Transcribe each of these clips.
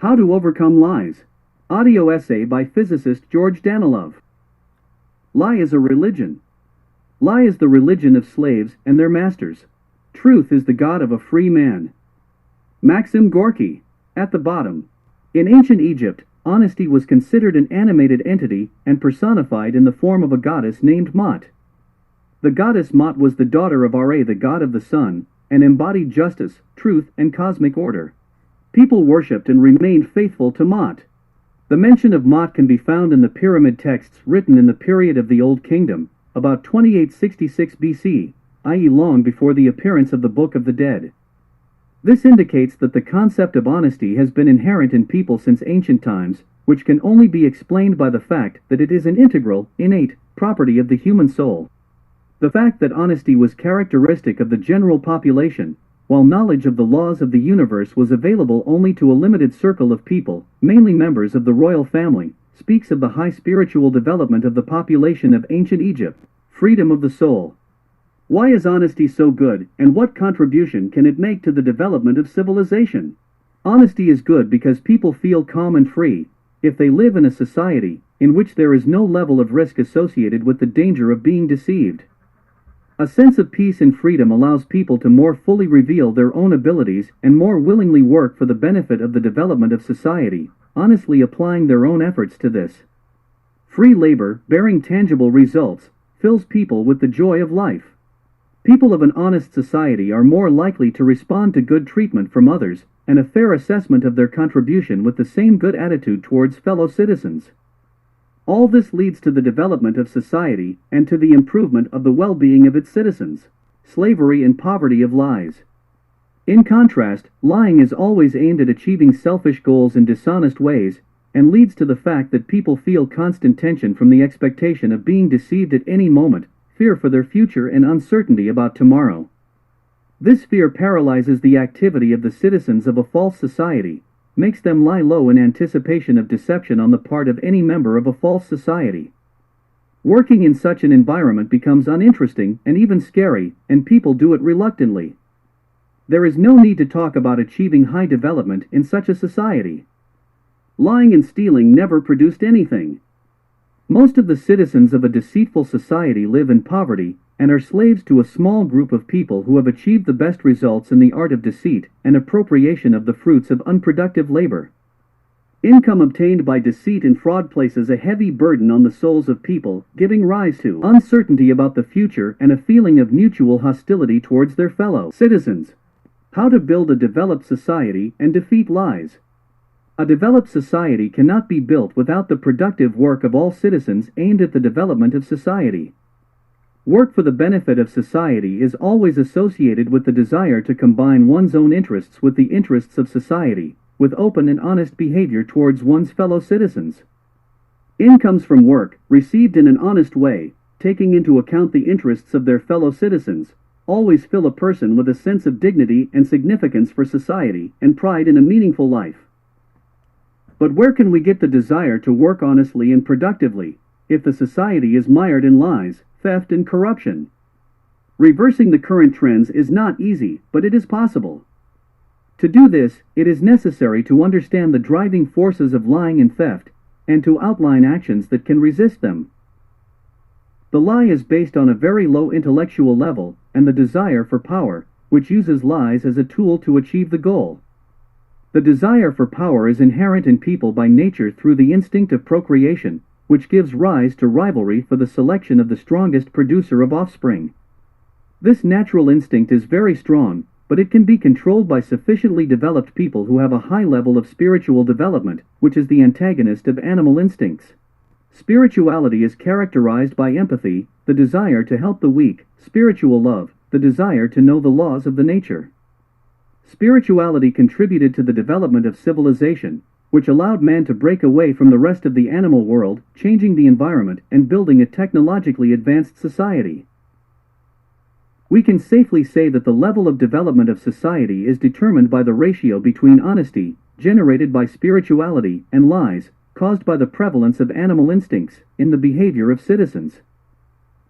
How to Overcome Lies. Audio essay by physicist George Danilov. Lie is a religion. Lie is the religion of slaves and their masters. Truth is the god of a free man. Maxim Gorky. At the bottom. In ancient Egypt, honesty was considered an animated entity and personified in the form of a goddess named Mot. The goddess Mot was the daughter of Ra, the god of the sun, and embodied justice, truth, and cosmic order. People worshipped and remained faithful to Mot. The mention of Mot can be found in the pyramid texts written in the period of the Old Kingdom, about 2866 BC, i.e. long before the appearance of the Book of the Dead. This indicates that the concept of honesty has been inherent in people since ancient times, which can only be explained by the fact that it is an integral, innate, property of the human soul. The fact that honesty was characteristic of the general population, while knowledge of the laws of the universe was available only to a limited circle of people, mainly members of the royal family, speaks of the high spiritual development of the population of ancient Egypt. Freedom of the soul. Why is honesty so good, and what contribution can it make to the development of civilization? Honesty is good because people feel calm and free, if they live in a society in which there is no level of risk associated with the danger of being deceived. A sense of peace and freedom allows people to more fully reveal their own abilities and more willingly work for the benefit of the development of society, honestly applying their own efforts to this. Free labor, bearing tangible results, fills people with the joy of life. People of an honest society are more likely to respond to good treatment from others, and a fair assessment of their contribution with the same good attitude towards fellow citizens. All this leads to the development of society and to the improvement of the well-being of its citizens. Slavery and poverty of lies. In contrast, lying is always aimed at achieving selfish goals in dishonest ways, and leads to the fact that people feel constant tension from the expectation of being deceived at any moment, fear for their future and uncertainty about tomorrow. This fear paralyzes the activity of the citizens of a false society, makes them lie low in anticipation of deception on the part of any member of a false society. Working in such an environment becomes uninteresting and even scary, and people do it reluctantly. There is no need to talk about achieving high development in such a society. Lying and stealing never produced anything. Most of the citizens of a deceitful society live in poverty, and are slaves to a small group of people who have achieved the best results in the art of deceit and appropriation of the fruits of unproductive labor. Income obtained by deceit and fraud places a heavy burden on the souls of people, giving rise to uncertainty about the future and a feeling of mutual hostility towards their fellow citizens. How to build a developed society and defeat lies. A developed society cannot be built without the productive work of all citizens aimed at the development of society. Work for the benefit of society is always associated with the desire to combine one's own interests with the interests of society, with open and honest behavior towards one's fellow citizens. Incomes from work, received in an honest way, taking into account the interests of their fellow citizens, always fill a person with a sense of dignity and significance for society and pride in a meaningful life. But where can we get the desire to work honestly and productively, if the society is mired in lies, theft, and corruption? Reversing the current trends is not easy, but it is possible. To do this, it is necessary to understand the driving forces of lying and theft, and to outline actions that can resist them. The lie is based on a very low intellectual level, and the desire for power, which uses lies as a tool to achieve the goal. The desire for power is inherent in people by nature through the instinct of procreation, which gives rise to rivalry for the selection of the strongest producer of offspring. This natural instinct is very strong, but it can be controlled by sufficiently developed people who have a high level of spiritual development, which is the antagonist of animal instincts. Spirituality is characterized by empathy, the desire to help the weak, spiritual love, the desire to know the laws of the nature. Spirituality contributed to the development of civilization, which allowed man to break away from the rest of the animal world, changing the environment and building a technologically advanced society. We can safely say that the level of development of society is determined by the ratio between honesty, generated by spirituality, and lies, caused by the prevalence of animal instincts, in the behavior of citizens.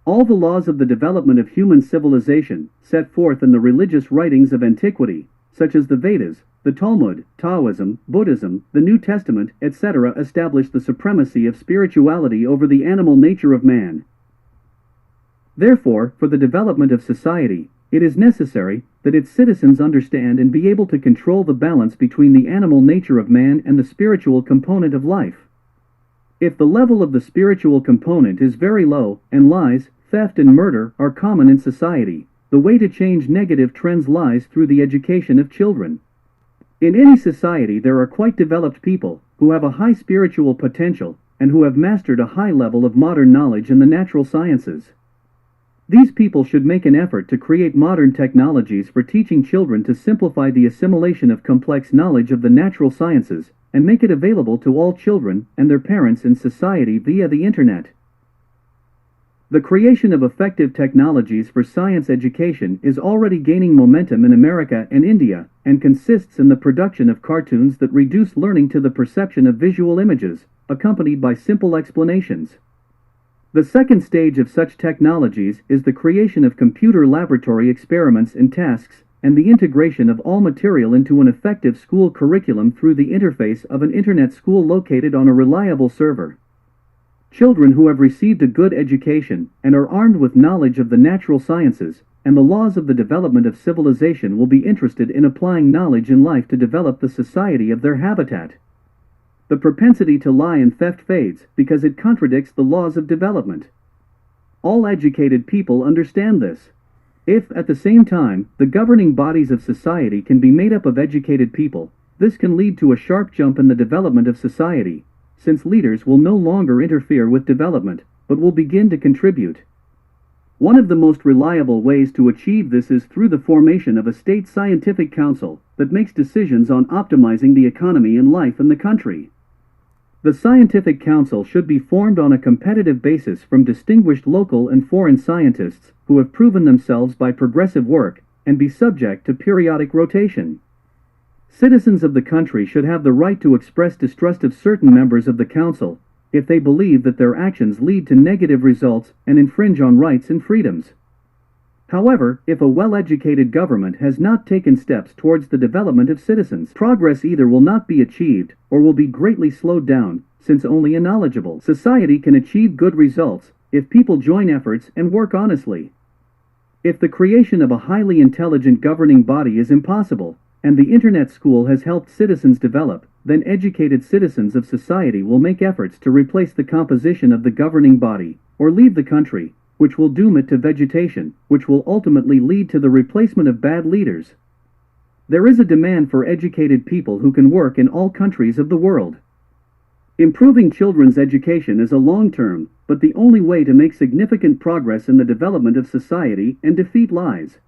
All the laws of the development of human civilization, set forth in the religious writings of antiquity, such as the Vedas, The Talmud, Taoism, Buddhism, the New Testament, etc. establish the supremacy of spirituality over the animal nature of man. Therefore, for the development of society, it is necessary that its citizens understand and be able to control the balance between the animal nature of man and the spiritual component of life. If the level of the spiritual component is very low, and lies, theft and murder are common in society, the way to change negative trends lies through the education of children. In any society there are quite developed people, who have a high spiritual potential, and who have mastered a high level of modern knowledge in the natural sciences. These people should make an effort to create modern technologies for teaching children to simplify the assimilation of complex knowledge of the natural sciences, and make it available to all children and their parents in society via the internet. The creation of effective technologies for science education is already gaining momentum in America and India, and consists in the production of cartoons that reduce learning to the perception of visual images, accompanied by simple explanations. The second stage of such technologies is the creation of computer laboratory experiments and tasks, and the integration of all material into an effective school curriculum through the interface of an internet school located on a reliable server. Children who have received a good education and are armed with knowledge of the natural sciences and the laws of the development of civilization will be interested in applying knowledge in life to develop the society of their habitat. The propensity to lie and theft fades because it contradicts the laws of development. All educated people understand this. If, at the same time, the governing bodies of society can be made up of educated people, this can lead to a sharp jump in the development of society, since leaders will no longer interfere with development, but will begin to contribute. One of the most reliable ways to achieve this is through the formation of a state scientific council that makes decisions on optimizing the economy and life in the country. The scientific council should be formed on a competitive basis from distinguished local and foreign scientists who have proven themselves by progressive work, and be subject to periodic rotation. Citizens of the country should have the right to express distrust of certain members of the council if they believe that their actions lead to negative results and infringe on rights and freedoms. However, if a well-educated government has not taken steps towards the development of citizens, progress either will not be achieved or will be greatly slowed down, since only a knowledgeable society can achieve good results if people join efforts and work honestly. If the creation of a highly intelligent governing body is impossible, and the internet school has helped citizens develop, then educated citizens of society will make efforts to replace the composition of the governing body, or leave the country, which will doom it to vegetation, which will ultimately lead to the replacement of bad leaders. There is a demand for educated people who can work in all countries of the world. Improving children's education is a long-term, but the only way to make significant progress in the development of society and defeat lies.